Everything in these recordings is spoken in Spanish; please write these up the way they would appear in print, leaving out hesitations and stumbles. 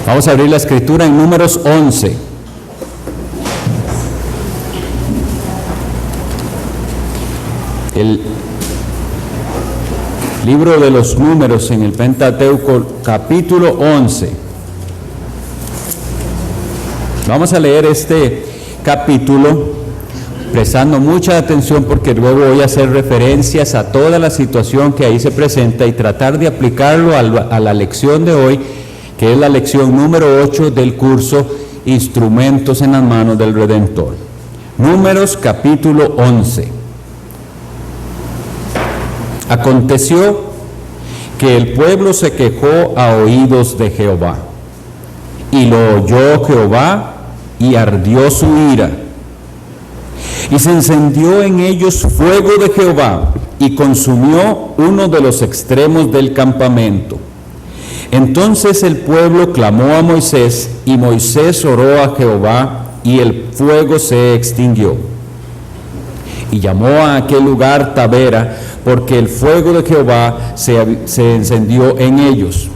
Vamos a abrir la escritura en Números 11. El libro de los Números en el Pentateuco, capítulo 11. Vamos a leer este capítulo prestando mucha atención porque luego voy a hacer referencias a toda la situación que ahí se presenta y tratar de aplicarlo a la lección de hoy, que es la lección número 8 del curso Instrumentos en las manos del Redentor. Números capítulo 11. Aconteció que el pueblo se quejó a oídos de Jehová, y lo oyó Jehová, y ardió su ira, y se encendió en ellos fuego de Jehová, y consumió uno de los extremos del campamento. Entonces el pueblo clamó a Moisés, y Moisés oró a Jehová, y el fuego se extinguió. Y llamó a aquel lugar Tabera, porque el fuego de Jehová se encendió en ellos.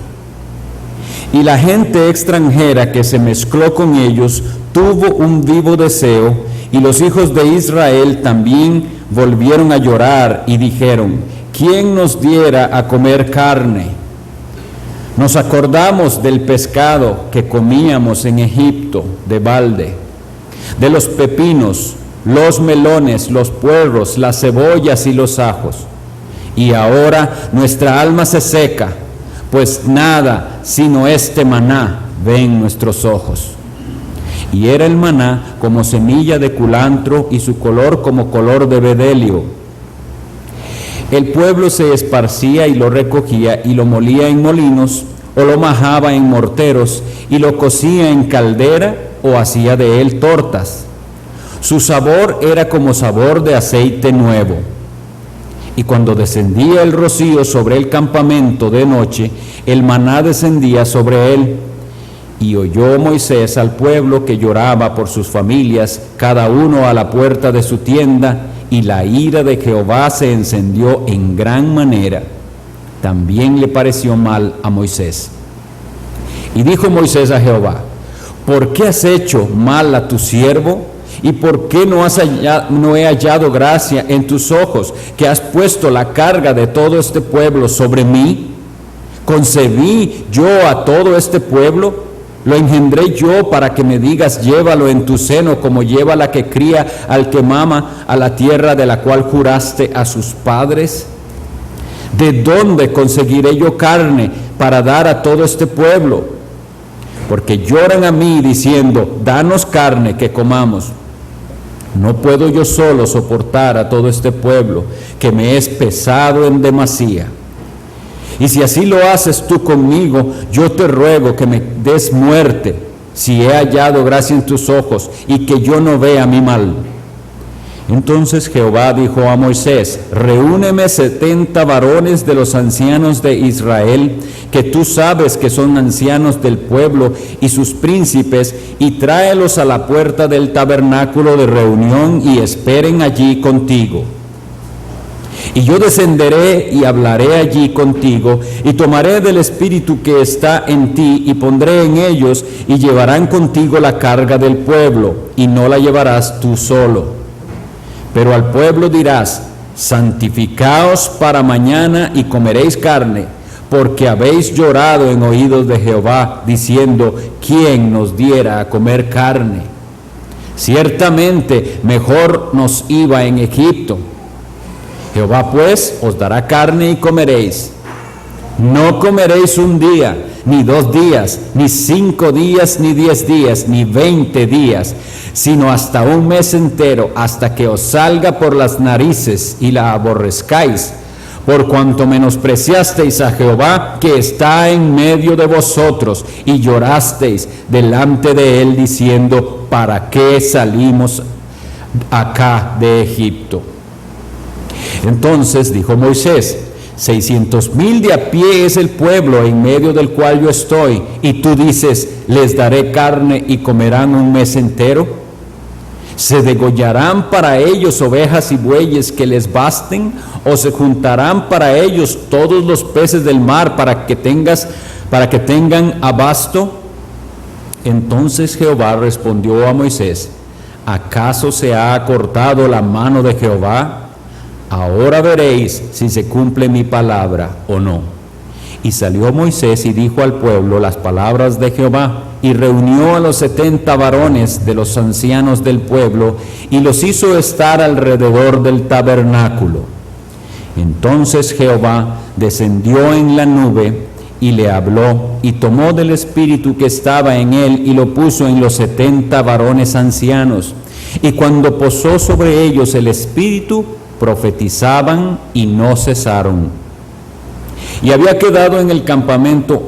Y la gente extranjera que se mezcló con ellos tuvo un vivo deseo, y los hijos de Israel también volvieron a llorar y dijeron: ¿quién nos diera a comer carne? Nos acordamos del pescado que comíamos en Egipto de balde, de los pepinos, los melones, los puerros, las cebollas y los ajos. Y ahora nuestra alma se seca, pues nada sino este maná ven nuestros ojos. Y era el maná como semilla de culantro, y su color como color de bedelio. El pueblo se esparcía y lo recogía, y lo molía en molinos, o lo majaba en morteros, y lo cocía en caldera, o hacía de él tortas. Su sabor era como sabor de aceite nuevo. Y cuando descendía el rocío sobre el campamento de noche, el maná descendía sobre él. Y oyó Moisés al pueblo que lloraba por sus familias, cada uno a la puerta de su tienda, y la ira de Jehová se encendió en gran manera. También le pareció mal a Moisés. Y dijo Moisés a Jehová: ¿por qué has hecho mal a tu siervo? ¿Y por qué no he hallado gracia en tus ojos, que has puesto la carga de todo este pueblo sobre mí? ¿Concebí yo a todo este pueblo? ¿Lo engendré yo para que me digas: llévalo en tu seno, como lleva la que cría al que mama a la tierra de la cual juraste a sus padres? ¿De dónde conseguiré yo carne para dar a todo este pueblo? Porque lloran a mí diciendo: danos carne que comamos. No puedo yo solo soportar a todo este pueblo, que me es pesado en demasía. Y si así lo haces tú conmigo, yo te ruego que me des muerte, si he hallado gracia en tus ojos, y que yo no vea mi mal. Entonces Jehová dijo a Moisés: reúneme 70 varones de los ancianos de Israel, que tú sabes que son ancianos del pueblo, y sus príncipes, y tráelos a la puerta del tabernáculo de reunión, y esperen allí contigo. Y yo descenderé y hablaré allí contigo, y tomaré del espíritu que está en ti, y pondré en ellos, y llevarán contigo la carga del pueblo, y no la llevarás tú solo. Pero al pueblo dirás: santificaos para mañana y comeréis carne, porque habéis llorado en oídos de Jehová, diciendo: ¿quién nos diera a comer carne? Ciertamente mejor nos iba en Egipto. Jehová pues os dará carne y comeréis. No comeréis un día, ni 2 días, ni 5 días, ni 10 días, ni 20 días, sino hasta 1 mes entero, hasta que os salga por las narices y la aborrezcáis, por cuanto menospreciasteis a Jehová, que está en medio de vosotros, y llorasteis delante de él, diciendo: ¿para qué salimos acá de Egipto? Entonces dijo Moisés: 600,000 de a pie es el pueblo en medio del cual yo estoy, y tú dices: les daré carne y comerán 1 mes entero. ¿Se degollarán para ellos ovejas y bueyes que les basten? ¿O se juntarán para ellos todos los peces del mar para que tengan abasto? Entonces Jehová respondió a Moisés: ¿acaso se ha acortado la mano de Jehová? Ahora veréis si se cumple mi palabra o no. Y salió Moisés y dijo al pueblo las palabras de Jehová, y reunió a los 70 varones de los ancianos del pueblo, y los hizo estar alrededor del tabernáculo. Entonces Jehová descendió en la nube y le habló, y tomó del espíritu que estaba en él y lo puso en los 70 varones ancianos. Y cuando posó sobre ellos el espíritu, profetizaban y no cesaron. Y habían quedado en el campamento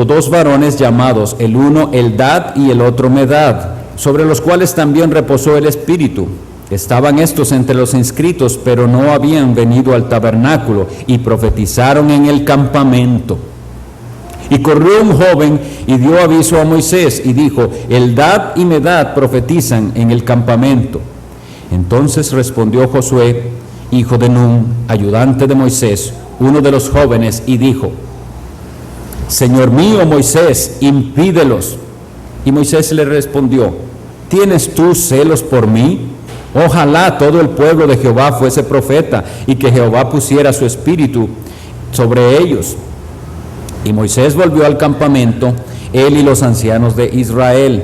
2 varones llamados, el uno Eldad y el otro Medad, sobre los cuales también reposó el espíritu. Estaban estos entre los inscritos, pero no habían venido al tabernáculo, y profetizaron en el campamento. Y corrió un joven y dio aviso a Moisés, y dijo: Eldad y Medad profetizan en el campamento. Entonces respondió Josué, hijo de Nun, ayudante de Moisés, uno de los jóvenes, y dijo: Señor mío Moisés, impídelos. Y Moisés le respondió: ¿tienes tú celos por mí? Ojalá todo el pueblo de Jehová fuese profeta, y que Jehová pusiera su espíritu sobre ellos. Y Moisés volvió al campamento, él y los ancianos de Israel.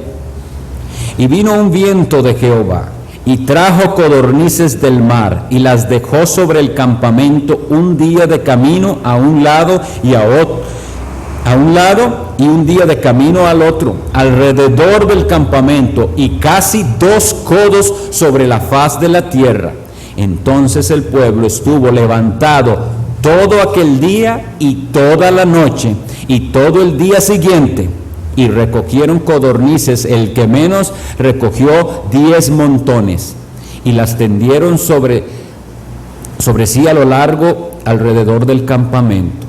Y vino un viento de Jehová, y trajo codornices del mar, y las dejó sobre el campamento un día de camino a un lado y a un lado, y un día de camino al otro, alrededor del campamento, y casi 2 codos sobre la faz de la tierra. Entonces el pueblo estuvo levantado todo aquel día y toda la noche, y todo el día siguiente, y recogieron codornices, el que menos recogió 10 montones, y las tendieron sobre sí a lo largo alrededor del campamento.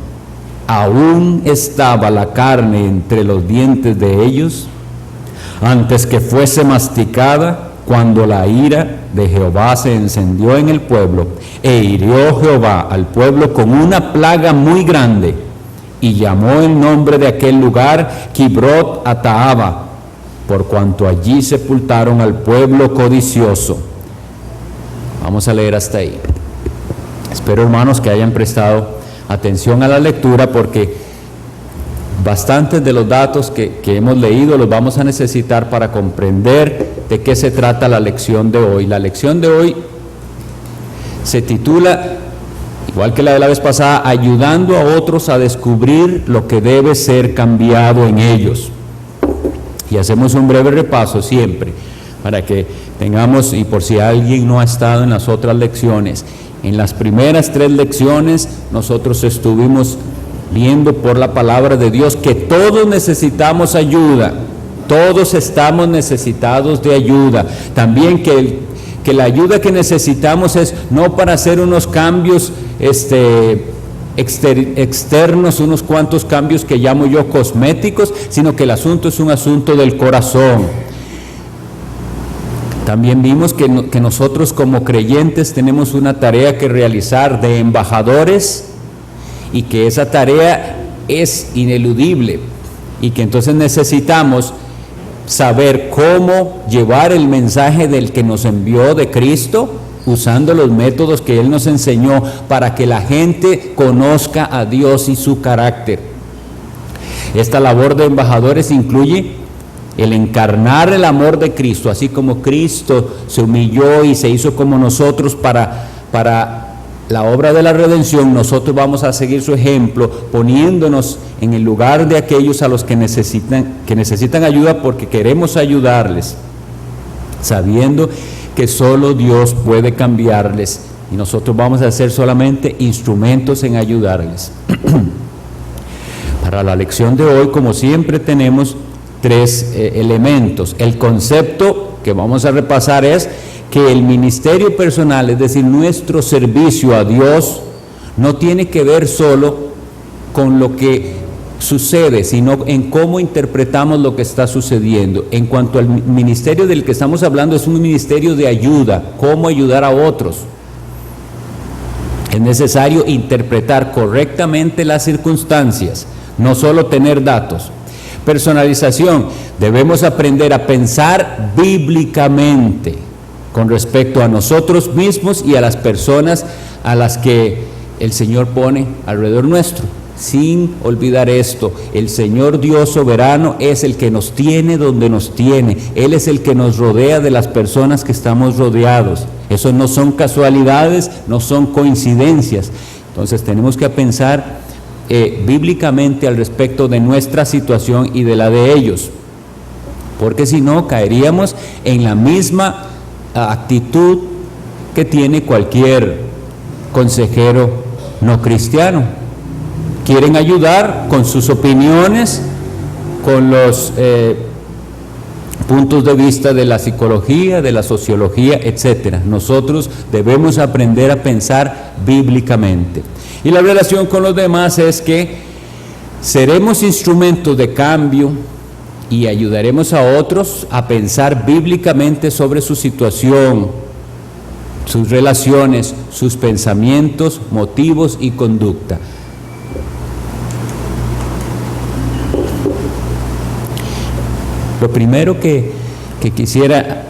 Aún estaba la carne entre los dientes de ellos, antes que fuese masticada, cuando la ira de Jehová se encendió en el pueblo, e hirió Jehová al pueblo con una plaga muy grande, y llamó el nombre de aquel lugar Kibrot Ataaba, por cuanto allí sepultaron al pueblo codicioso. Vamos a leer hasta ahí. Espero, hermanos, que hayan prestado atención a la lectura, porque bastantes de los datos que hemos leído los vamos a necesitar para comprender de qué se trata la lección de hoy. La lección de hoy se titula, igual que la de la vez pasada, ayudando a otros a descubrir lo que debe ser cambiado en ellos. Y hacemos un breve repaso siempre, para que tengamos, y por si alguien no ha estado en las otras lecciones, en las primeras 3 lecciones nosotros estuvimos viendo por la palabra de Dios que todos necesitamos ayuda, todos estamos necesitados de ayuda. También que la ayuda que necesitamos es no para hacer unos cambios externos, unos cuantos cambios que llamo yo cosméticos, sino que el asunto es un asunto del corazón. También vimos que nosotros como creyentes tenemos una tarea que realizar de embajadores, y que esa tarea es ineludible, y que entonces necesitamos saber cómo llevar el mensaje del que nos envió, de Cristo, usando los métodos que Él nos enseñó para que la gente conozca a Dios y su carácter. Esta labor de embajadores incluye el encarnar el amor de Cristo, así como Cristo se humilló y se hizo como nosotros para la obra de la redención. Nosotros vamos a seguir su ejemplo, poniéndonos en el lugar de aquellos a los que necesitan ayuda, porque queremos ayudarles, sabiendo que solo Dios puede cambiarles, y nosotros vamos a ser solamente instrumentos en ayudarles. Para la lección de hoy, como siempre, tenemos 3 elementos. El concepto que vamos a repasar es que el ministerio personal, es decir, nuestro servicio a Dios, no tiene que ver solo con lo que sucede, sino en cómo interpretamos lo que está sucediendo. En cuanto al ministerio del que estamos hablando, es un ministerio de ayuda, cómo ayudar a otros. Es necesario interpretar correctamente las circunstancias, no solo tener datos. Personalización, debemos aprender a pensar bíblicamente con respecto a nosotros mismos y a las personas a las que el Señor pone alrededor nuestro. Sin olvidar esto, el Señor Dios soberano es el que nos tiene donde nos tiene. Él es el que nos rodea de las personas que estamos rodeados. Eso no son casualidades, no son coincidencias. Entonces tenemos que pensar bíblicamente al respecto de nuestra situación y de la de ellos, porque si no caeríamos en la misma actitud que tiene cualquier consejero no cristiano. Quieren ayudar con sus opiniones, con los puntos de vista de la psicología, de la sociología, etc. Nosotros debemos aprender a pensar bíblicamente. Y la relación con los demás es que seremos instrumentos de cambio y ayudaremos a otros a pensar bíblicamente sobre su situación, sus relaciones, sus pensamientos, motivos y conducta. Lo primero que quisiera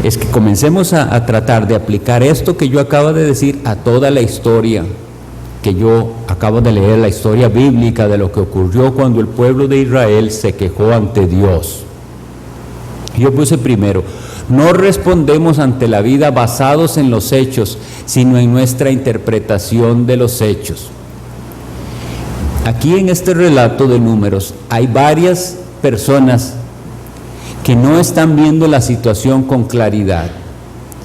es que comencemos a tratar de aplicar esto que yo acabo de decir a toda la historia que yo acabo de leer, la historia bíblica de lo que ocurrió cuando el pueblo de Israel se quejó ante Dios. Yo puse primero, no respondemos ante la vida basados en los hechos, sino en nuestra interpretación de los hechos. Aquí en este relato de Números hay varias personas que no están viendo la situación con claridad,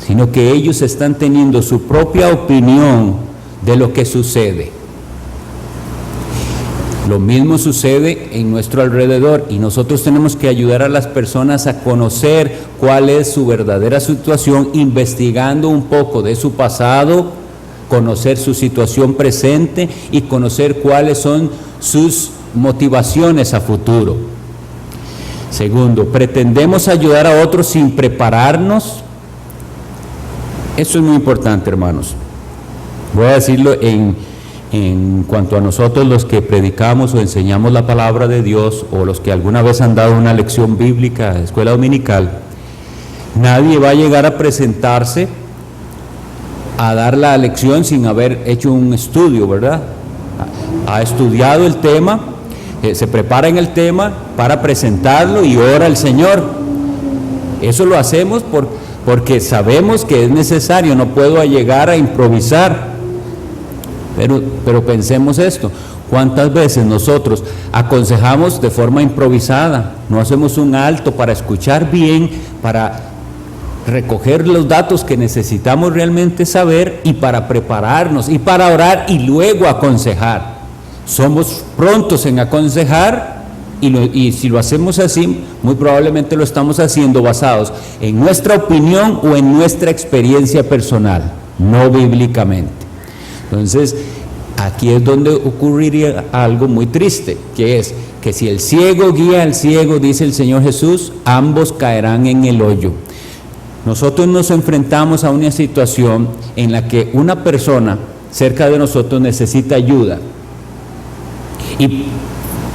sino que ellos están teniendo su propia opinión de lo que sucede. Lo mismo sucede en nuestro alrededor y nosotros tenemos que ayudar a las personas a conocer cuál es su verdadera situación, investigando un poco de su pasado, conocer su situación presente y conocer cuáles son sus motivaciones a futuro. Segundo, pretendemos ayudar a otros sin prepararnos. Eso es muy importante, hermanos. Voy a decirlo en cuanto a nosotros los que predicamos o enseñamos la palabra de Dios, o los que alguna vez han dado una lección bíblica de escuela dominical. Nadie va a llegar a presentarse a dar la lección sin haber hecho un estudio, ¿verdad? Ha estudiado el tema, se prepara en el tema para presentarlo y ora al Señor. Eso lo hacemos porque sabemos que es necesario, no puedo llegar a improvisar. Pero pensemos esto, ¿cuántas veces nosotros aconsejamos de forma improvisada? No hacemos un alto para escuchar bien, para recoger los datos que necesitamos realmente saber y para prepararnos y para orar y luego aconsejar. Somos prontos en aconsejar y si lo hacemos así, muy probablemente lo estamos haciendo basados en nuestra opinión o en nuestra experiencia personal, no bíblicamente. Entonces, aquí es donde ocurriría algo muy triste, que es que si el ciego guía al ciego, dice el Señor Jesús, ambos caerán en el hoyo. Nosotros nos enfrentamos a una situación en la que una persona cerca de nosotros necesita ayuda y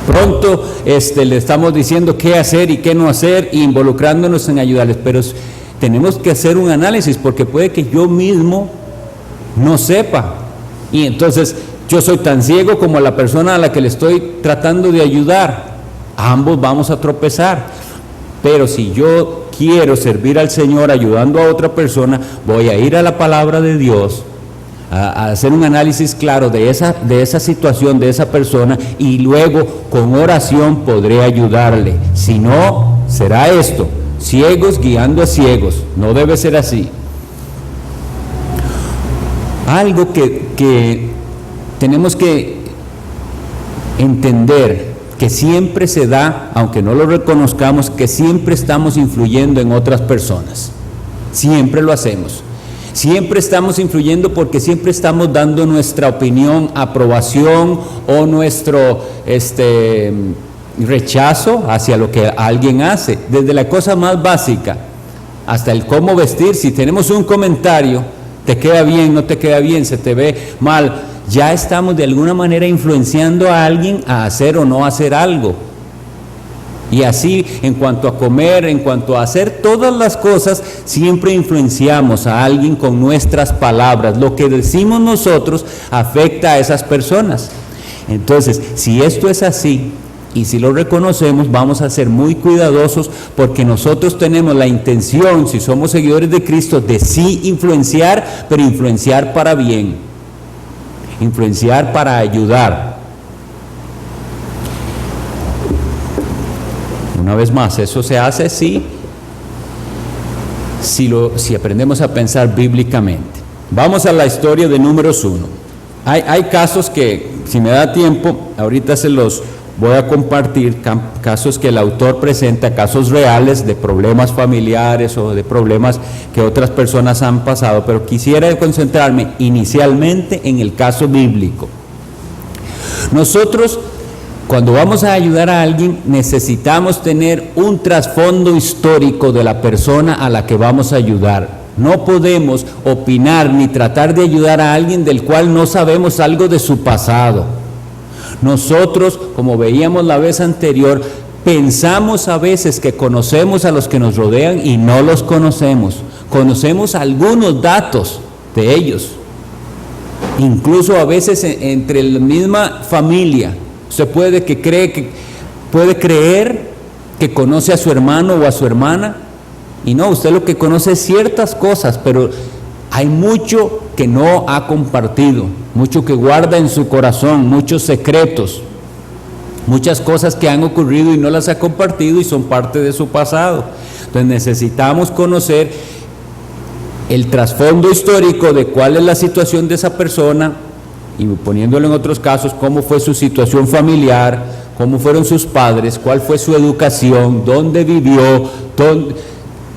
pronto le estamos diciendo qué hacer y qué no hacer, involucrándonos en ayudarles, pero tenemos que hacer un análisis porque puede que yo mismo no sepa y entonces yo soy tan ciego como la persona a la que le estoy tratando de ayudar. Ambos vamos a tropezar, pero si yo quiero servir al Señor ayudando a otra persona, voy a ir a la palabra de Dios, a hacer un análisis claro de esa situación, de esa persona, y luego con oración podré ayudarle. Si no, será esto, ciegos guiando a ciegos. No debe ser así. Algo que tenemos que entender, que siempre se da, aunque no lo reconozcamos, que siempre estamos influyendo en otras personas. Siempre lo hacemos. Siempre estamos influyendo porque siempre estamos dando nuestra opinión, aprobación o nuestro rechazo hacia lo que alguien hace. Desde la cosa más básica hasta el cómo vestir. Si tenemos un comentario, te queda bien, no te queda bien, se te ve mal, ya estamos de alguna manera influenciando a alguien a hacer o no hacer algo. Y así, en cuanto a comer, en cuanto a hacer todas las cosas, siempre influenciamos a alguien con nuestras palabras. Lo que decimos nosotros afecta a esas personas. Entonces, si esto es así, y si lo reconocemos, vamos a ser muy cuidadosos, porque nosotros tenemos la intención, si somos seguidores de Cristo, de sí influenciar, pero influenciar para bien, influenciar para ayudar. Una vez más, eso se hace si aprendemos a pensar bíblicamente. Vamos a la historia de Números 1. Hay casos que, si me da tiempo, ahorita se los voy a compartir, casos que el autor presenta, casos reales de problemas familiares o de problemas que otras personas han pasado, pero quisiera concentrarme inicialmente en el caso bíblico. Nosotros, cuando vamos a ayudar a alguien, necesitamos tener un trasfondo histórico de la persona a la que vamos a ayudar. No podemos opinar ni tratar de ayudar a alguien del cual no sabemos algo de su pasado. Nosotros, como veíamos la vez anterior, pensamos a veces que conocemos a los que nos rodean y no los conocemos. Conocemos algunos datos de ellos, incluso a veces entre la misma familia. Usted puede creer que conoce a su hermano o a su hermana, y no, usted lo que conoce es ciertas cosas, pero hay mucho que no ha compartido, mucho que guarda en su corazón, muchos secretos, muchas cosas que han ocurrido y no las ha compartido y son parte de su pasado. Entonces necesitamos conocer el trasfondo histórico de cuál es la situación de esa persona, y poniéndolo en otros casos, cómo fue su situación familiar, cómo fueron sus padres, cuál fue su educación, dónde vivió,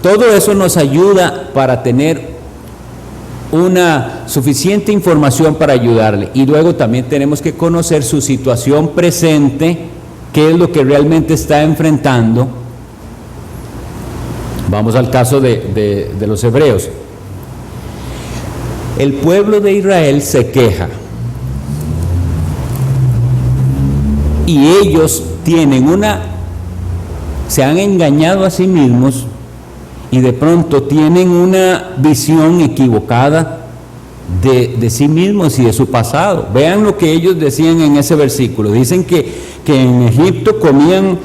todo eso nos ayuda para tener una suficiente información para ayudarle. Y luego también tenemos que conocer su situación presente, qué es lo que realmente está enfrentando. Vamos al caso de los hebreos. El pueblo de Israel se queja, y ellos se han engañado a sí mismos, y de pronto tienen una visión equivocada de sí mismos y de su pasado. Vean lo que ellos decían en ese versículo. Dicen que en Egipto comían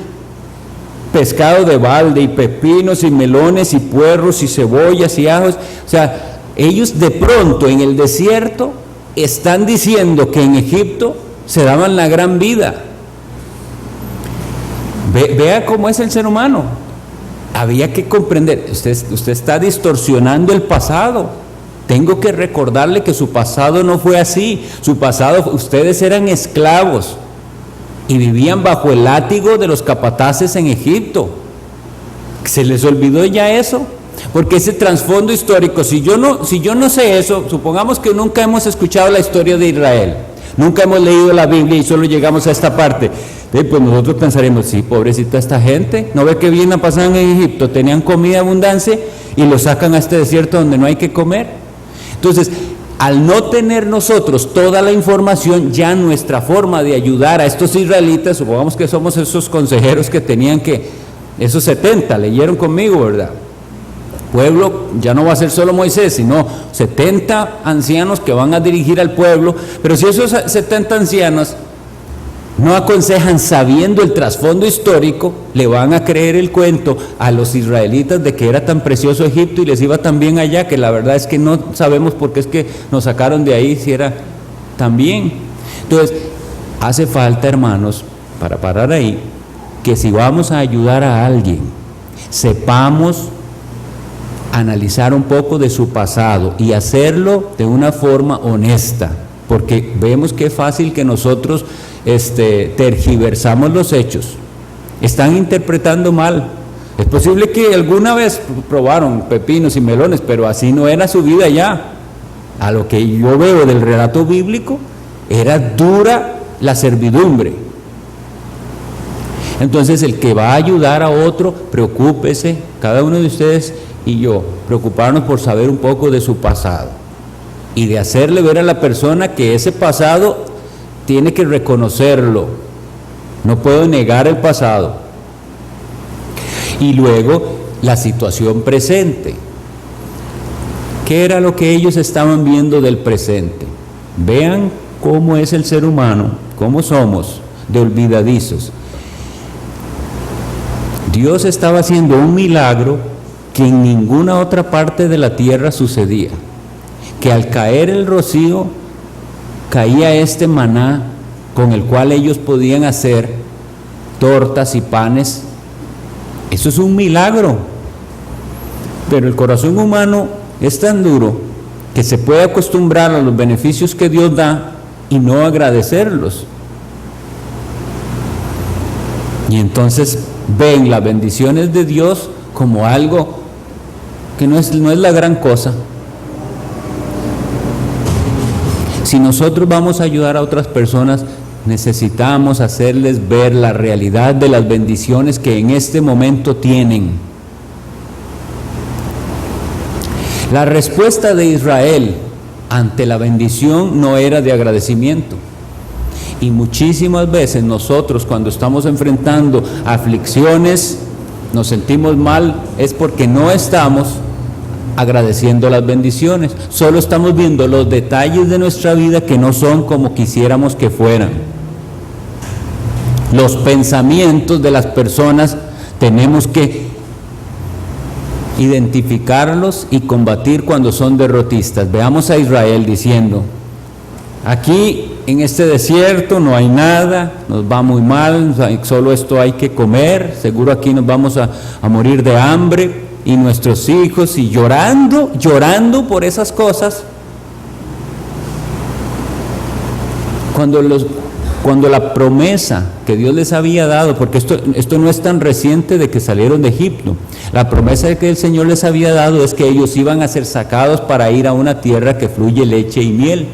pescado de balde, y pepinos, y melones, y puerros, y cebollas, y ajos. O sea, ellos de pronto en el desierto están diciendo que en Egipto se daban la gran vida. Vea cómo es el ser humano. Había que comprender, usted está distorsionando el pasado. Tengo que recordarle que su pasado no fue así. Su pasado, ustedes eran esclavos y vivían bajo el látigo de los capataces en Egipto. ¿Se les olvidó ya eso? Porque ese trasfondo histórico, si yo no sé eso, supongamos que nunca hemos escuchado la historia de Israel, nunca hemos leído la Biblia y solo llegamos a esta parte, pues nosotros pensaremos, sí, pobrecita esta gente, ¿no ve que bien la pasaban en Egipto? Tenían comida abundancia y lo sacan a este desierto donde no hay que comer. Entonces, al no tener nosotros toda la información, ya nuestra forma de ayudar a estos israelitas, supongamos que somos esos consejeros que tenían esos 70, leyeron conmigo, ¿verdad? Pueblo, ya no va a ser solo Moisés, sino 70 ancianos que van a dirigir al pueblo, pero si esos 70 ancianos no aconsejan sabiendo el trasfondo histórico, le van a creer el cuento a los israelitas de que era tan precioso Egipto y les iba tan bien allá, que la verdad es que no sabemos por qué es que nos sacaron de ahí si era tan bien. Entonces, hace falta, hermanos, para parar ahí, que si vamos a ayudar a alguien, sepamos analizar un poco de su pasado y hacerlo de una forma honesta, porque vemos que es fácil que nosotros tergiversamos los hechos. Están interpretando mal. Es posible que alguna vez probaron pepinos y melones, pero así no era su vida ya. A lo que yo veo del relato bíblico, era dura la servidumbre. Entonces, el que va a ayudar a otro, preocúpese, cada uno de ustedes y yo, preocuparnos por saber un poco de su pasado. y de hacerle ver a la persona que ese pasado tiene que reconocerlo. No puedo negar el pasado. Y luego la situación presente. ¿Qué era lo que ellos estaban viendo del presente? Vean cómo es el ser humano, cómo somos de olvidadizos. Dios estaba haciendo un milagro que en ninguna otra parte de la tierra sucedía. Que al caer el rocío, caía este maná con el cual ellos podían hacer tortas y panes. Eso es un milagro. Pero el corazón humano es tan duro que se puede acostumbrar a los beneficios que Dios da y no agradecerlos. Y entonces ven las bendiciones de Dios como algo que no es la gran cosa. Si nosotros vamos a ayudar a otras personas, necesitamos hacerles ver la realidad de las bendiciones que en este momento tienen. La respuesta de Israel ante la bendición no era de agradecimiento. Y muchísimas veces nosotros, cuando estamos enfrentando aflicciones, nos sentimos mal, es porque no estamos agradeciendo las bendiciones. Solo estamos viendo los detalles de nuestra vida que no son como quisiéramos que fueran. Los pensamientos de las personas tenemos que identificarlos y combatir cuando son derrotistas. Veamos a Israel diciendo: aquí en este desierto no hay nada, nos va muy mal, solo esto hay que comer, seguro aquí nos vamos a morir de hambre, y nuestros hijos, y llorando por esas cosas. Cuando la promesa que Dios les había dado, porque esto no es tan reciente de que salieron de Egipto, la promesa que el Señor les había dado es que ellos iban a ser sacados para ir a una tierra que fluye leche y miel.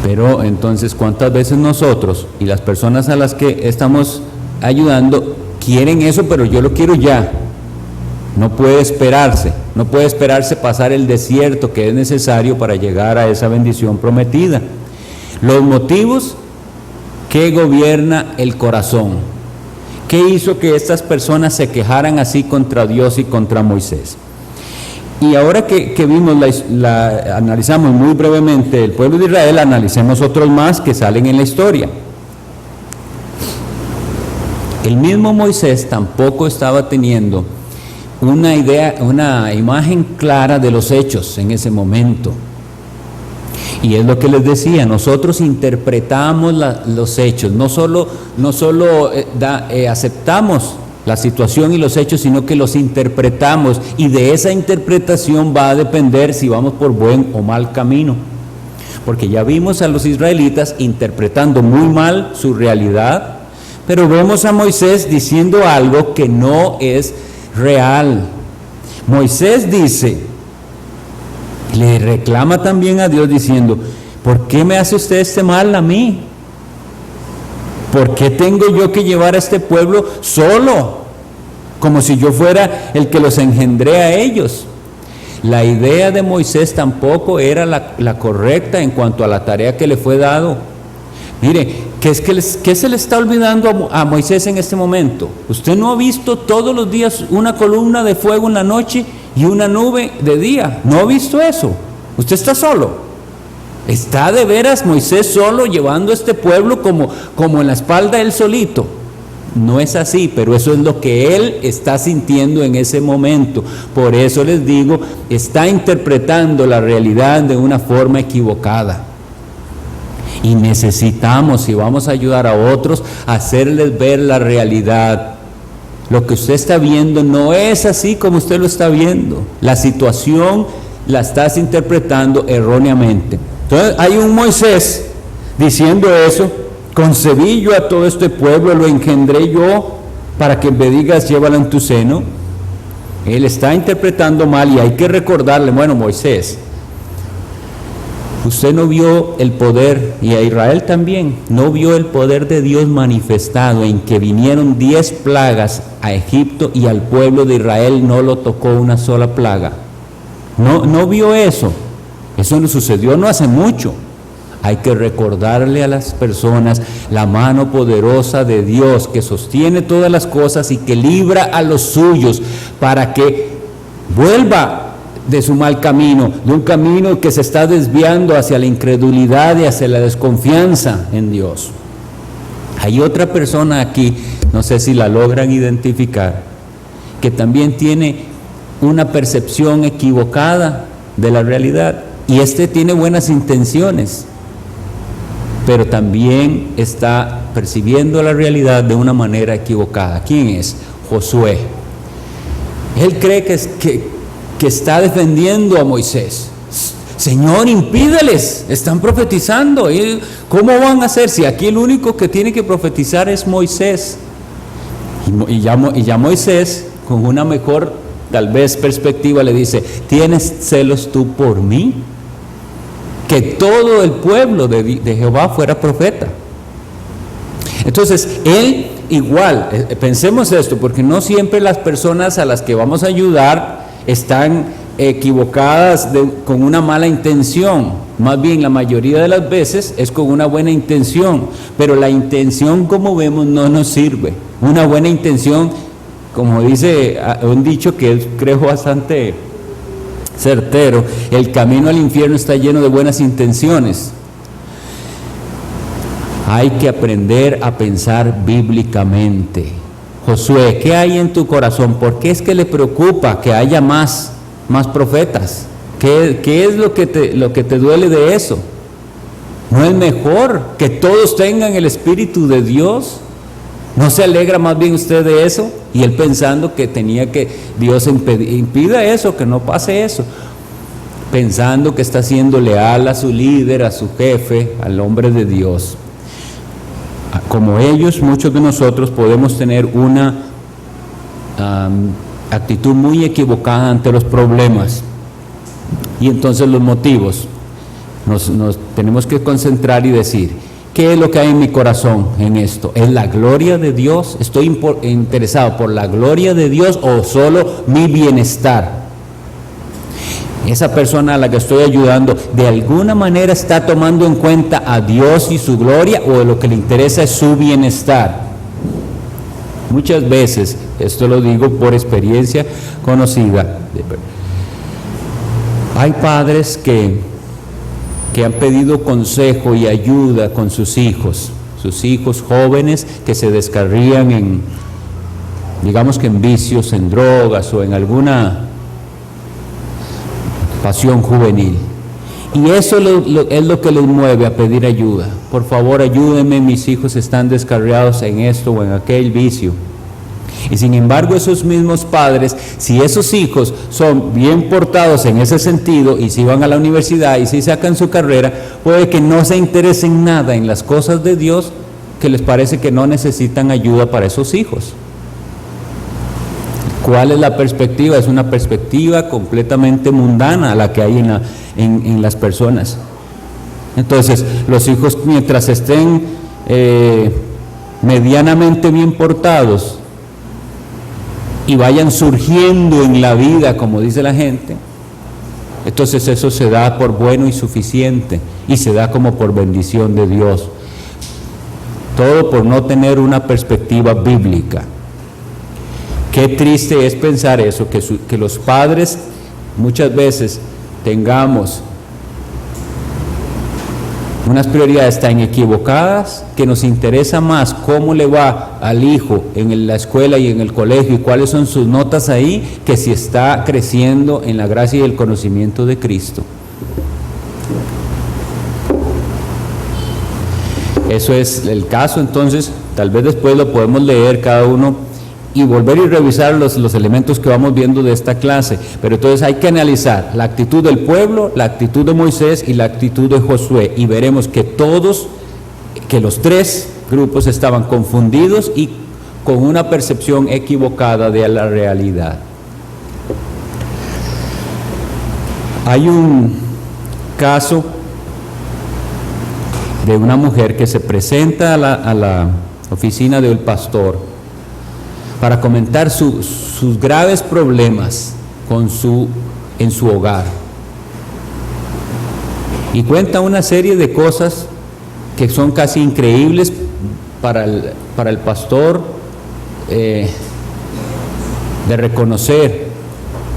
Pero entonces, ¿cuántas veces nosotros y las personas a las que estamos ayudando quieren eso, pero yo lo quiero ya? No puede esperarse pasar el desierto que es necesario para llegar a esa bendición prometida. Los motivos que gobierna el corazón. ¿Qué hizo que estas personas se quejaran así contra Dios y contra Moisés? Y ahora que vimos, analizamos muy brevemente el pueblo de Israel, analicemos otros más que salen en la historia. El mismo Moisés tampoco estaba teniendo una idea, una imagen clara de los hechos en ese momento. Y es lo que les decía, nosotros interpretamos los hechos, no solo aceptamos la situación y los hechos, sino que los interpretamos, y de esa interpretación va a depender si vamos por buen o mal camino. Porque ya vimos a los israelitas interpretando muy mal su realidad, pero vemos a Moisés diciendo algo que no es real. Moisés dice, le reclama también a Dios diciendo: ¿por qué me hace usted este mal a mí? ¿Por qué tengo yo que llevar a este pueblo solo? Como si yo fuera el que los engendré a ellos. La idea de Moisés tampoco era la correcta en cuanto a la tarea que le fue dado. Mire, ¿qué se le está olvidando a Moisés en este momento? ¿Usted no ha visto todos los días una columna de fuego en la noche y una nube de día? ¿No ha visto eso? Usted está solo. ¿Está de veras Moisés solo llevando a este pueblo como en la espalda él solito? No es así, pero eso es lo que él está sintiendo en ese momento. Por eso les digo, está interpretando la realidad de una forma equivocada. Y necesitamos, si vamos a ayudar a otros, hacerles ver la realidad. Lo que usted está viendo no es así como usted lo está viendo. La situación la estás interpretando erróneamente. Entonces hay un Moisés diciendo eso: concebí yo a todo este pueblo, lo engendré yo, para que me digas, llévalo en tu seno. Él está interpretando mal, y hay que recordarle: bueno, Moisés, usted no vio el poder, y a Israel también, no vio el poder de Dios manifestado en que vinieron 10 plagas a Egipto y al pueblo de Israel no lo tocó una sola plaga. No vio eso. Eso no sucedió no hace mucho. Hay que recordarle a las personas la mano poderosa de Dios que sostiene todas las cosas y que libra a los suyos para que vuelva de su mal camino, de un camino que se está desviando hacia la incredulidad y hacia la desconfianza en Dios. Hay otra persona aquí, no sé si la logran identificar, que también tiene una percepción equivocada de la realidad, y tiene buenas intenciones, pero también está percibiendo la realidad de una manera equivocada. ¿Quién es? Josué. Él cree que está defendiendo a Moisés. Señor, impídeles, están profetizando. ¿Cómo van a hacer si aquí el único que tiene que profetizar es Moisés? Y ya Moisés, con una mejor tal vez perspectiva, le dice: ¿tienes celos tú por mí? Que todo el pueblo de Jehová fuera profeta. Entonces, él igual, pensemos esto, porque no siempre las personas a las que vamos a ayudar están equivocadas con una mala intención. Más bien, la mayoría de las veces es con una buena intención, pero la intención, como vemos, no nos sirve. Una buena intención, como dice un dicho que creo bastante certero: el camino al infierno está lleno de buenas intenciones. Hay que aprender a pensar bíblicamente. Josué, ¿qué hay en tu corazón? ¿Por qué es que le preocupa que haya más profetas? ¿Qué es lo que te duele de eso? ¿No es mejor que todos tengan el Espíritu de Dios? ¿No se alegra más bien usted de eso? Y él pensando que Dios impida eso, que no pase eso, pensando que está siendo leal a su líder, a su jefe, al hombre de Dios. Como ellos, muchos de nosotros podemos tener una actitud muy equivocada ante los problemas. Y entonces los motivos, nos tenemos que concentrar y decir: ¿qué es lo que hay en mi corazón en esto? ¿Es la gloria de Dios? ¿Estoy interesado por la gloria de Dios o solo mi bienestar? Esa persona a la que estoy ayudando, ¿de alguna manera está tomando en cuenta a Dios y su gloria, o lo que le interesa es su bienestar? Muchas veces, esto lo digo por experiencia conocida, hay padres que han pedido consejo y ayuda con sus hijos jóvenes que se descarrían digamos que en vicios, en drogas o en alguna pasión juvenil. Y eso es lo que les mueve a pedir ayuda. Por favor, ayúdenme, mis hijos están descarriados en esto o en aquel vicio. Y sin embargo, esos mismos padres, si esos hijos son bien portados en ese sentido, y si van a la universidad y si sacan su carrera, puede que no se interesen nada en las cosas de Dios, que les parece que no necesitan ayuda para esos hijos. ¿Cuál es la perspectiva? Es una perspectiva completamente mundana la que hay en las personas. Entonces, los hijos, mientras estén medianamente bien portados y vayan surgiendo en la vida, como dice la gente, entonces eso se da por bueno y suficiente, y se da como por bendición de Dios. Todo por no tener una perspectiva bíblica. Qué triste es pensar eso, que los padres muchas veces tengamos unas prioridades tan equivocadas, que nos interesa más cómo le va al hijo en la escuela y en el colegio y cuáles son sus notas ahí, que si está creciendo en la gracia y el conocimiento de Cristo. Eso es el caso. Entonces, tal vez después lo podemos leer cada uno y volver y revisar los elementos que vamos viendo de esta clase. Pero entonces hay que analizar la actitud del pueblo, la actitud de Moisés y la actitud de Josué, y veremos que los tres grupos estaban confundidos y con una percepción equivocada de la realidad. Hay un caso de una mujer que se presenta a la oficina del pastor para comentar sus graves problemas con su en su hogar. Y cuenta una serie de cosas que son casi increíbles para el pastor, de reconocer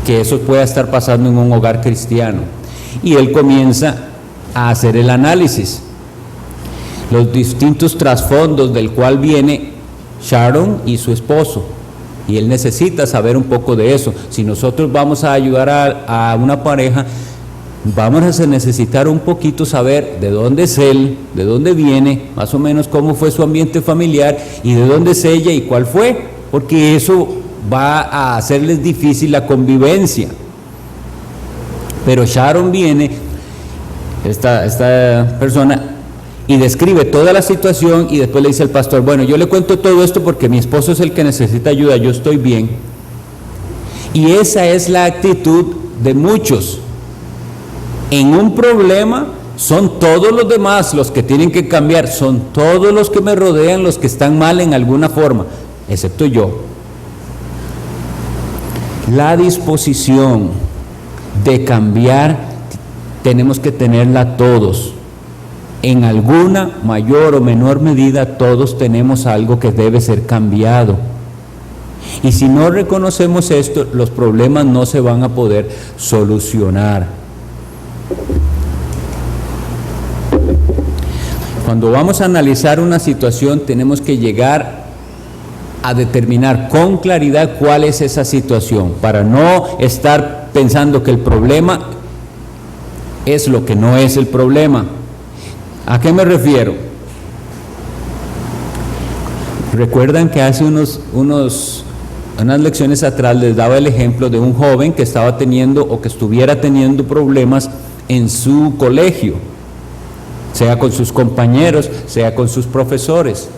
que eso pueda estar pasando en un hogar cristiano. Y él comienza a hacer el análisis, los distintos trasfondos del cual viene Sharon y su esposo, y él necesita saber un poco de eso. Si nosotros vamos a ayudar a una pareja, vamos a necesitar un poquito saber de dónde es él, de dónde viene, más o menos cómo fue su ambiente familiar, y de dónde es ella y cuál fue, porque eso va a hacerles difícil la convivencia. Pero Sharon viene, esta persona, y describe toda la situación, y después le dice al pastor: bueno, yo le cuento todo esto porque mi esposo es el que necesita ayuda, yo estoy bien. Y esa es la actitud de muchos. En un problema son todos los demás los que tienen que cambiar, son todos los que me rodean los que están mal en alguna forma, excepto yo. La disposición de cambiar tenemos que tenerla todos. En alguna mayor o menor medida todos tenemos algo que debe ser cambiado. Y si no reconocemos esto, los problemas no se van a poder solucionar. Cuando vamos a analizar una situación, tenemos que llegar a determinar con claridad cuál es esa situación, para no estar pensando que el problema es lo que no es el problema. ¿A qué me refiero? Recuerdan que hace unas lecciones atrás les daba el ejemplo de un joven que estaba teniendo o que estuviera teniendo problemas en su colegio, sea con sus compañeros, sea con sus profesores.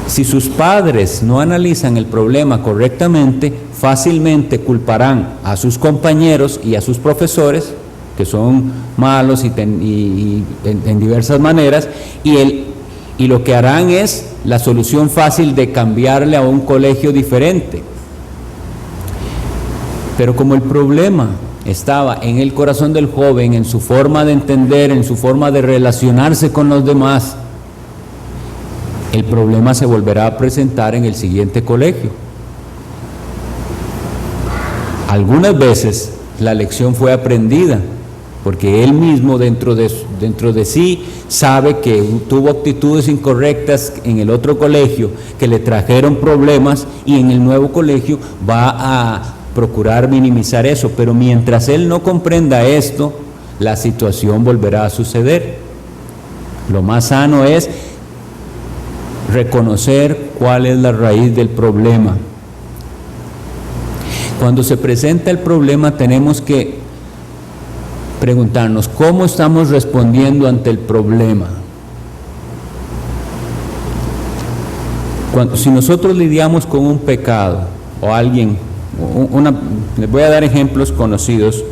Si sus padres no analizan el problema correctamente, fácilmente culparán a sus compañeros y a sus profesores, que son malos y en diversas maneras, y lo que harán es la solución fácil de cambiarle a un colegio diferente. Pero como el problema estaba en el corazón del joven, en su forma de entender, en su forma de relacionarse con los demás, el problema se volverá a presentar en el siguiente colegio. Algunas veces la lección fue aprendida, porque él mismo dentro de sí sabe que tuvo actitudes incorrectas en el otro colegio que le trajeron problemas, y en el nuevo colegio va a procurar minimizar eso. Pero mientras él no comprenda esto, la situación volverá a suceder. Lo más sano es reconocer cuál es la raíz del problema. Cuando se presenta el problema, tenemos que preguntarnos cómo estamos respondiendo ante el problema. Si nosotros lidiamos con un pecado o alguien, les voy a dar ejemplos conocidos.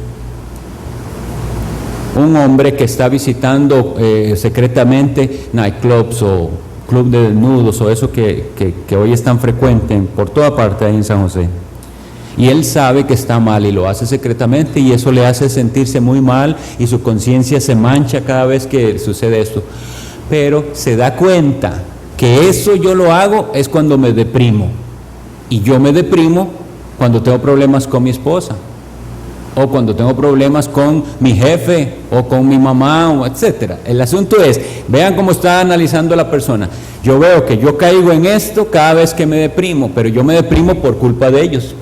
Un hombre que está visitando secretamente nightclubs o club de desnudos o eso que hoy es tan frecuente por toda parte ahí en San José. Y él sabe que está mal y lo hace secretamente, y eso le hace sentirse muy mal y su conciencia se mancha cada vez que sucede esto. Pero se da cuenta que eso yo lo hago es cuando me deprimo, y yo me deprimo cuando tengo problemas con mi esposa, o cuando tengo problemas con mi jefe o con mi mamá, o etcétera. El asunto es, vean cómo está analizando la persona. Yo veo que yo caigo en esto cada vez que me deprimo, pero yo me deprimo por culpa de ellos.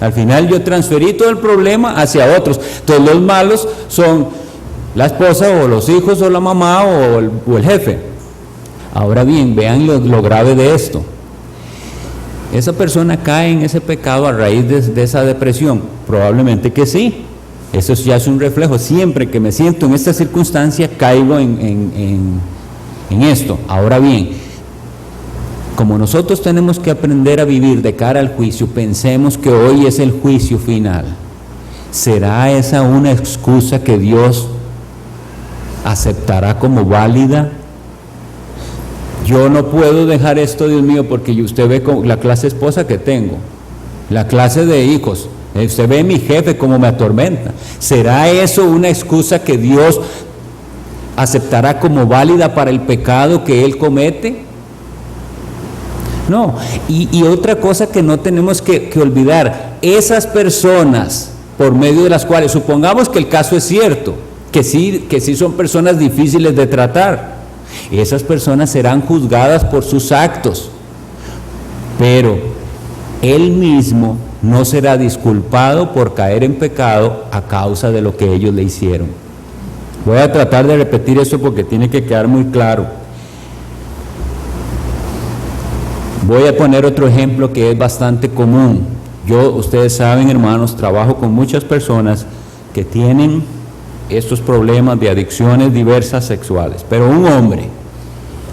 Al final yo transferí todo el problema hacia otros. Entonces los malos son la esposa o los hijos o la mamá o el jefe. Ahora bien, vean lo grave de esto. ¿Esa persona cae en ese pecado a raíz de esa depresión? Probablemente que sí. Eso ya es un reflejo. Siempre que me siento en esta circunstancia, caigo en esto. Ahora bien, como nosotros tenemos que aprender a vivir de cara al juicio, pensemos que hoy es el juicio final. ¿Será esa una excusa que Dios aceptará como válida? Yo no puedo dejar esto, Dios mío, porque usted ve con la clase de esposa que tengo, la clase de hijos. Usted ve a mi jefe cómo me atormenta. ¿Será eso una excusa que Dios aceptará como válida para el pecado que él comete? No. Y otra cosa que no tenemos que olvidar, esas personas por medio de las cuales, supongamos que el caso es cierto, que sí son personas difíciles de tratar, esas personas serán juzgadas por sus actos, pero él mismo no será disculpado por caer en pecado a causa de lo que ellos le hicieron. Voy a tratar de repetir esto porque tiene que quedar muy claro. Voy a poner otro ejemplo que es bastante común. Ustedes saben, hermanos, trabajo con muchas personas que tienen estos problemas de adicciones diversas sexuales, pero un hombre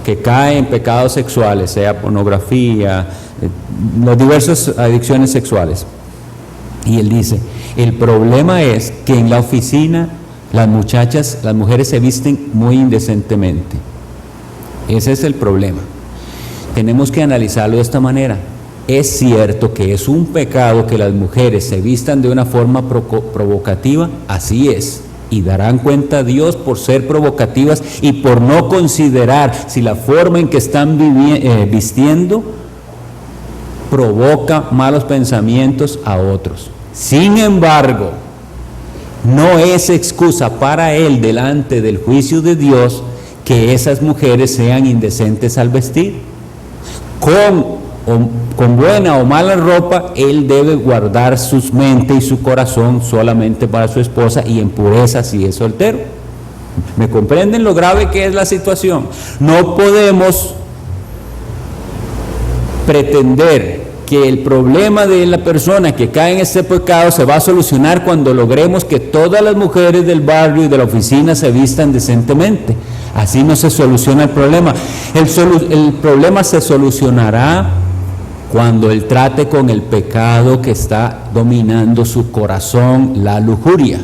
que cae en pecados sexuales, sea pornografía, las diversas adicciones sexuales, y él dice, el problema es que en la oficina las mujeres se visten muy indecentemente. Ese es el problema. Tenemos que analizarlo de esta manera. Es cierto que es un pecado que las mujeres se vistan de una forma provocativa, así es, y darán cuenta a Dios por ser provocativas y por no considerar si la forma en que están vistiendo provoca malos pensamientos a otros. Sin embargo, no es excusa para él delante del juicio de Dios que esas mujeres sean indecentes al vestir. Con buena o mala ropa, él debe guardar su mente y su corazón solamente para su esposa y en pureza si es soltero. ¿Me comprenden lo grave que es la situación? No podemos pretender que el problema de la persona que cae en este pecado se va a solucionar cuando logremos que todas las mujeres del barrio y de la oficina se vistan decentemente. Así no se soluciona el problema. El problema se solucionará cuando él trate con el pecado que está dominando su corazón, la lujuria.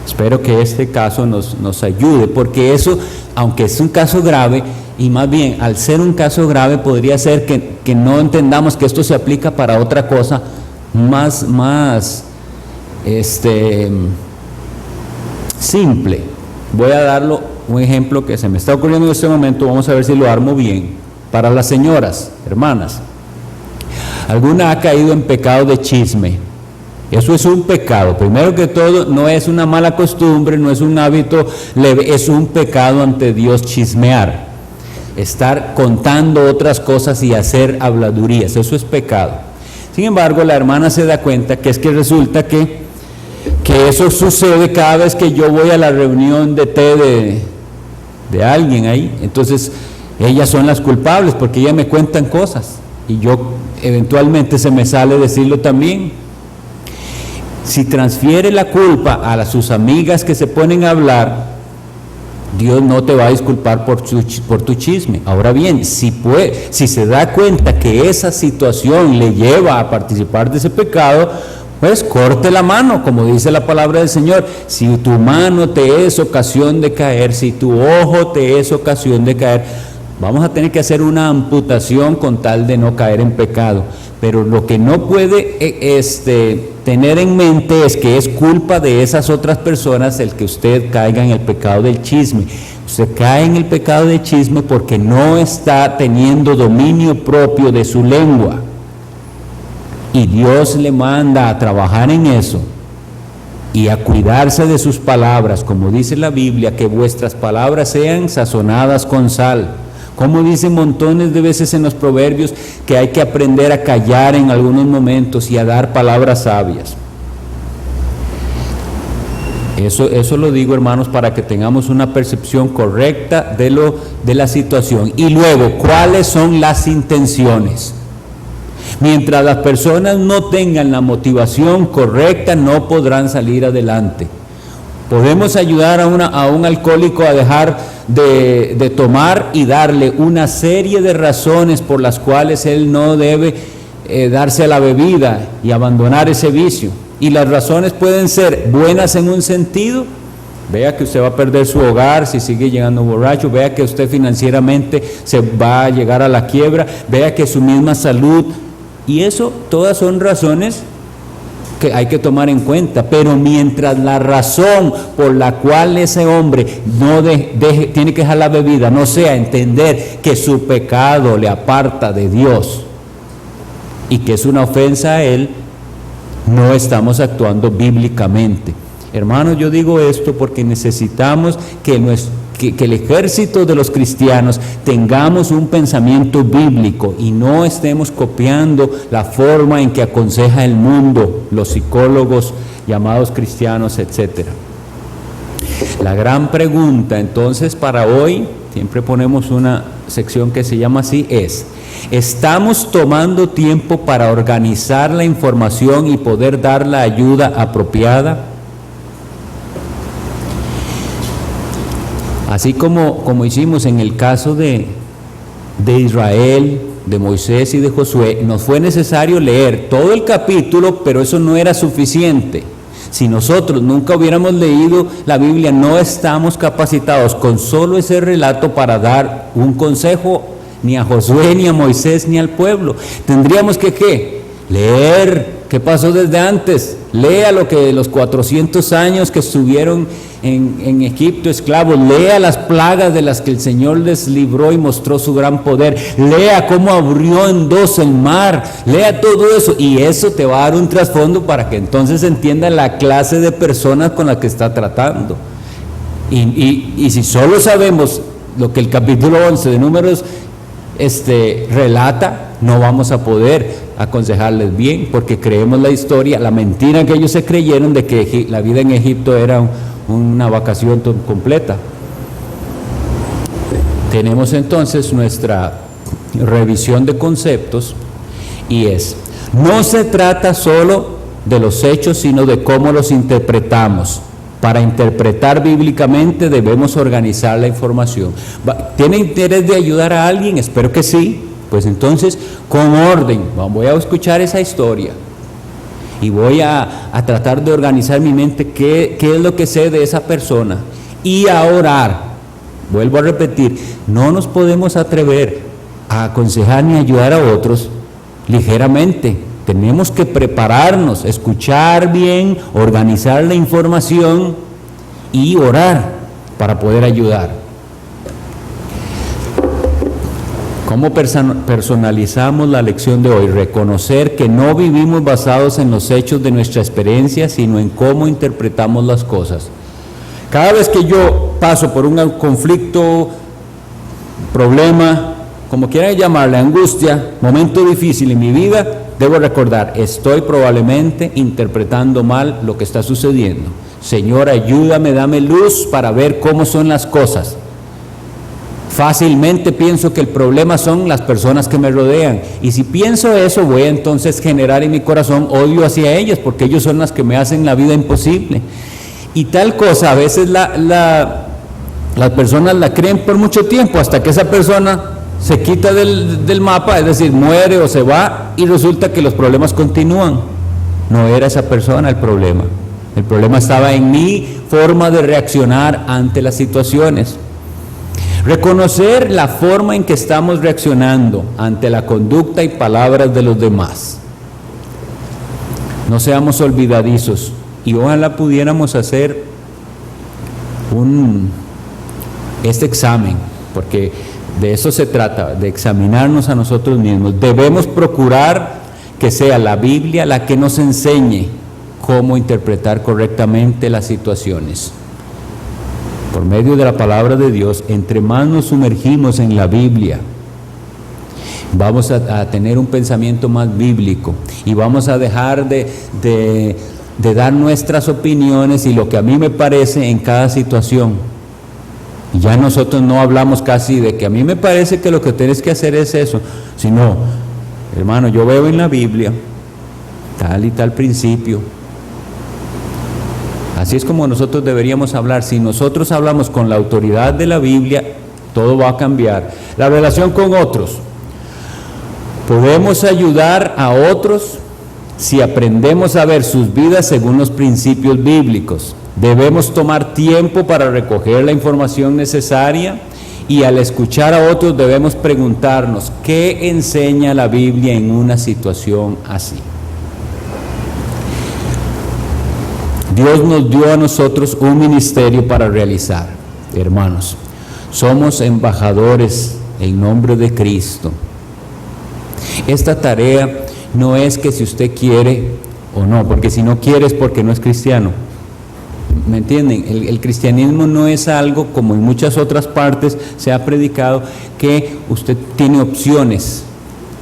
Espero que este caso nos ayude, porque eso, aunque es un caso grave, y más bien al ser un caso grave podría ser que no entendamos que esto se aplica para otra cosa más simple. Voy a darlo un ejemplo que se me está ocurriendo en este momento, vamos a ver si lo armo bien. Para las señoras, hermanas, ¿alguna ha caído en pecado de chisme? Eso es un pecado. Primero que todo, no es una mala costumbre, no es un hábito leve, es un pecado ante Dios chismear. Estar contando otras cosas y hacer habladurías, eso es pecado. Sin embargo, la hermana se da cuenta que es que resulta que eso sucede cada vez que yo voy a la reunión de té de alguien ahí. Entonces, ellas son las culpables porque ellas me cuentan cosas y yo eventualmente se me sale decirlo también. Si transfiere la culpa a sus amigas que se ponen a hablar, Dios no te va a disculpar por tu chisme. Ahora bien, si se da cuenta que esa situación le lleva a participar de ese pecado, pues corte la mano, como dice la palabra del Señor. Si tu mano te es ocasión de caer, si tu ojo te es ocasión de caer, vamos a tener que hacer una amputación con tal de no caer en pecado. Pero lo que no puede tener en mente es que es culpa de esas otras personas el que usted caiga en el pecado del chisme. Usted cae en el pecado del chisme porque no está teniendo dominio propio de su lengua. Y Dios le manda a trabajar en eso y a cuidarse de sus palabras, como dice la Biblia, que vuestras palabras sean sazonadas con sal. Como dicen montones de veces en los proverbios, que hay que aprender a callar en algunos momentos y a dar palabras sabias. Eso lo digo, hermanos, para que tengamos una percepción correcta de la situación. Y luego, ¿cuáles son las intenciones? Mientras las personas no tengan la motivación correcta, no podrán salir adelante. Podemos ayudar a un alcohólico a dejar de tomar y darle una serie de razones por las cuales él no debe darse a la bebida y abandonar ese vicio. Y las razones pueden ser buenas en un sentido. Vea que usted va a perder su hogar si sigue llegando borracho, vea que usted financieramente se va a llegar a la quiebra, vea que su misma salud, y eso todas son razones que hay que tomar en cuenta, pero mientras la razón por la cual ese hombre tiene que dejar la bebida no sea entender que su pecado le aparta de Dios y que es una ofensa a Él, no estamos actuando bíblicamente. Hermanos, yo digo esto porque necesitamos que el ejército de los cristianos tengamos un pensamiento bíblico y no estemos copiando la forma en que aconseja el mundo, los psicólogos llamados cristianos, etc. La gran pregunta entonces para hoy, siempre ponemos una sección que se llama así, es: ¿estamos tomando tiempo para organizar la información y poder dar la ayuda apropiada? Así como hicimos en el caso de Israel, de Moisés y de Josué, nos fue necesario leer todo el capítulo, pero eso no era suficiente. Si nosotros nunca hubiéramos leído la Biblia, no estamos capacitados con solo ese relato para dar un consejo ni a Josué, ni a Moisés, ni al pueblo. Tendríamos que ¿qué? Leer qué pasó desde antes. Lea lo que los 400 años que estuvieron en Egipto esclavos, lea las plagas de las que el Señor les libró y mostró su gran poder, lea cómo abrió en dos el mar, lea todo eso, y eso te va a dar un trasfondo para que entonces entienda la clase de personas con la que está tratando. Y si solo sabemos lo que el capítulo 11 de Números relata, no vamos a poder aconsejarles bien, porque creemos la historia, la mentira que ellos se creyeron de que la vida en Egipto era una vacación completa. Tenemos entonces nuestra revisión de conceptos y no se trata solo de los hechos, sino de cómo los interpretamos. Para interpretar bíblicamente debemos organizar la información. ¿Tiene interés de ayudar a alguien? Espero que sí. Pues entonces, con orden, voy a escuchar esa historia y voy a tratar de organizar mi mente qué es lo que sé de esa persona y a orar. Vuelvo a repetir, no nos podemos atrever a aconsejar ni ayudar a otros ligeramente. Tenemos que prepararnos, escuchar bien, organizar la información y orar para poder ayudar. ¿Cómo personalizamos la lección de hoy? Reconocer que no vivimos basados en los hechos de nuestra experiencia, sino en cómo interpretamos las cosas. Cada vez que yo paso por un conflicto, problema, como quieran llamarle, angustia, momento difícil en mi vida, debo recordar, estoy probablemente interpretando mal lo que está sucediendo. Señor, ayúdame, dame luz para ver cómo son las cosas. Fácilmente pienso que el problema son las personas que me rodean, y si pienso eso, voy a entonces generar en mi corazón odio hacia ellas, porque ellos son las que me hacen la vida imposible. Y tal cosa, a veces las personas la creen por mucho tiempo, hasta que esa persona se quita del mapa, es decir, muere o se va, y resulta que los problemas continúan. No era esa persona el problema estaba en mi forma de reaccionar ante las situaciones. Reconocer la forma en que estamos reaccionando ante la conducta y palabras de los demás. No seamos olvidadizos, y ojalá pudiéramos hacer este examen, porque de eso se trata, de examinarnos a nosotros mismos. Debemos procurar que sea la Biblia la que nos enseñe cómo interpretar correctamente las situaciones. Por medio de la palabra de Dios, entre más nos sumergimos en la Biblia, vamos a tener un pensamiento más bíblico y vamos a dejar de dar nuestras opiniones y lo que a mí me parece en cada situación. Y ya nosotros no hablamos casi de que a mí me parece que lo que tienes que hacer es eso, sino, hermano, yo veo en la Biblia tal y tal principio. Así es como nosotros deberíamos hablar. Si nosotros hablamos con la autoridad de la Biblia, todo va a cambiar. La relación con otros. Podemos ayudar a otros si aprendemos a ver sus vidas según los principios bíblicos. Debemos tomar tiempo para recoger la información necesaria y al escuchar a otros debemos preguntarnos, ¿qué enseña la Biblia en una situación así? Dios nos dio a nosotros un ministerio para realizar. Hermanos, somos embajadores en nombre de Cristo. Esta tarea no es que si usted quiere o no, porque si no quiere es porque no es cristiano. ¿Me entienden? El cristianismo no es algo, como en muchas otras partes se ha predicado, que usted tiene opciones.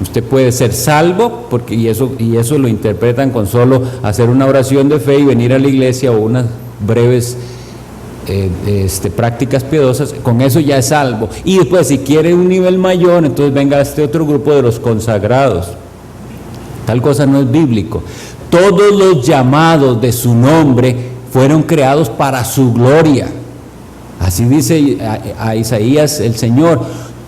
Usted puede ser salvo, porque y eso lo interpretan con solo hacer una oración de fe y venir a la iglesia o unas breves prácticas piadosas, con eso ya es salvo. Y después, si quiere un nivel mayor, entonces venga a este otro grupo de los consagrados. Tal cosa no es bíblico. Todos los llamados de su nombre fueron creados para su gloria. Así dice a Isaías el Señor: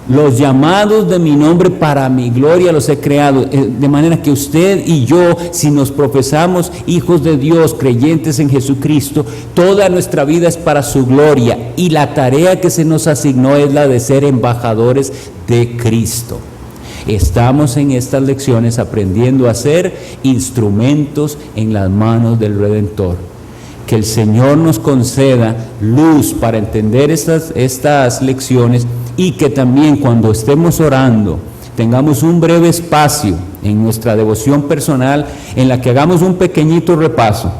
los llamados de mi nombre para mi gloria los he creado. De manera que usted y yo, si nos profesamos hijos de Dios, creyentes en Jesucristo, toda nuestra vida es para su gloria, y la tarea que se nos asignó es la de ser embajadores de Cristo. Estamos en estas lecciones aprendiendo a ser instrumentos en las manos del Redentor. Que el Señor nos conceda luz para entender estas lecciones, y que también cuando estemos orando tengamos un breve espacio en nuestra devoción personal en la que hagamos un pequeñito repaso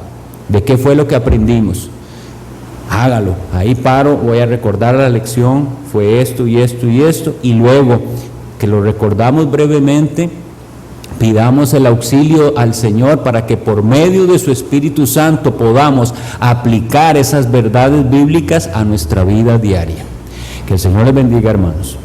de qué fue lo que aprendimos. Hágalo, ahí paro, voy a recordar la lección, fue esto y esto y esto, y luego que lo recordamos brevemente, pidamos el auxilio al Señor para que por medio de su Espíritu Santo podamos aplicar esas verdades bíblicas a nuestra vida diaria. Que el Señor les bendiga, hermanos.